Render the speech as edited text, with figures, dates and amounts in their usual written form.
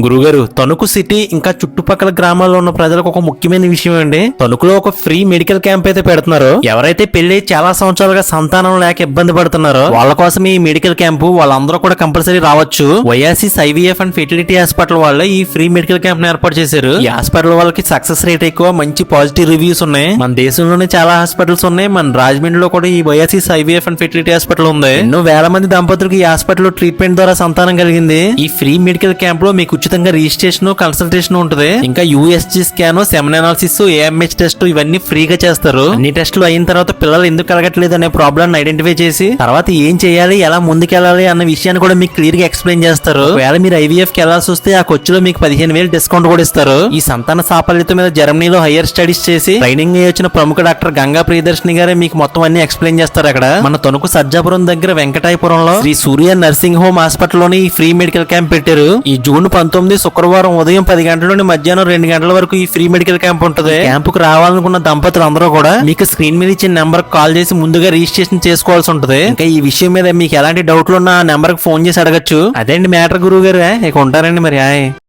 గురుగారు, తణుకు సిటీ ఇంకా చుట్టుపక్కల గ్రామాల్లో ఉన్న ప్రజలకు ఒక ముఖ్యమైన విషయం అండి. తణుకులో ఒక ఫ్రీ మెడికల్ క్యాంప్ అయితే పెడుతున్నారు. ఎవరైతే పెళ్లి చాలా సంవత్సరాలుగా సంతానం లేక ఇబ్బంది పడుతున్నారో వాళ్ళ కోసం ఈ మెడికల్ క్యాంపు వాళ్ళందరూ కూడా కంపల్సరీ రావచ్చు. వైఆర్సిస్ ఐవీఎఫ్ అండ్ ఫెర్టిలిటీ హాస్పిటల్ వాళ్ళు ఈ ఫ్రీ మెడికల్ క్యాంప్ ను ఏర్పాటు చేశారు. ఈ హాస్పిటల్ వాళ్ళకి సక్సెస్ రేట్ ఎక్కువ, మంచి పాజిటివ్ రివ్యూస్ ఉన్నాయి. మన దేశంలోనే చాలా హాస్పిటల్స్ ఉన్నాయి. మన రాజమండ్రిలో కూడా ఈ వైఆర్సిస్ ఐవీఎఫ్ అండ్ ఫెర్టిలిటీ హాస్పిటల్ ఉంది. ఎన్నో వేల మంది దంపతులకు ఈ హాస్పిటల్ ట్రీట్మెంట్ ద్వారా సంతానం కలిగింది. ఈ ఫ్రీ మెడికల్ క్యాంప్ లో మీకు ఉచితంగా రిజిస్ట్రేషన్, కన్సల్టేషన్ ఉంటుంది. ఇంకా USG scan, semen analysis, AMH test ఇవన్నీ ఫ్రీగా చేస్తారు. అన్ని టెస్టులు అయిన తర్వాత పిల్లలు ఎందుకు కలగట్లేదు అనే ప్రాబ్లమ్ ఐడెంటిఫై చేసి తర్వాత ఏం చేయాలి, ఎలా ముందుకెళ్ళాలి అన్న విషయాన్ని కూడా మీకు క్లియర్ గా ఎక్స్ప్లెయిన్ చేస్తారు. ఒకవేళ మీరు ఐవీఎఫ్ కి వెళ్లాల్సి వస్తే ఆ ఖర్చులో మీకు 15,000 డిస్కౌంట్ కూడా ఇస్తారు. ఈ సంతాన సాఫల్యత మీద జర్మనీలో హైయర్ స్టడీస్ చేసి ట్రైనింగ్ వచ్చిన ప్రముఖ డాక్టర్ గంగా ప్రియదర్శిని గారే మీకు మొత్తం అన్ని ఎక్స్ప్లెయిన్ చేస్తారు. అక్కడ మన తణుకు సజ్జాపురం దగ్గర వెంకటాయపురంలో శ్రీ సూర్య నర్సింగ్ హోమ్ హాస్పిటల్ లోని ఈ ఫ్రీ మెడికల్ క్యాంప్ పెట్టారు. ఈ జూన్ 19 శుక్రవారం ఉదయం 10 గంటల నుండి మధ్యాహ్నం 2 గంటల వరకు ఈ ఫ్రీ మెడికల్ క్యాంప్ ఉంటుంది. క్యాంపుకు రావాలనుకున్న దంపతులు అందరూ కూడా మీకు స్క్రీన్ మీద ఇచ్చిన నెంబర్ కాల్ చేసి ముందుగా రిజిస్ట్రేషన్ చేసుకోవాల్సి ఉంటుంది. ఇంకా ఈ విషయం మీద మీకు ఎలాంటి డౌట్లు ఉన్నా ఆ నెంబర్ కి ఫోన్ చేసి అడగచ్చు. అదేంటి మ్యాటర్ గురువు గారు. ఇక ఉంటారండి మరి.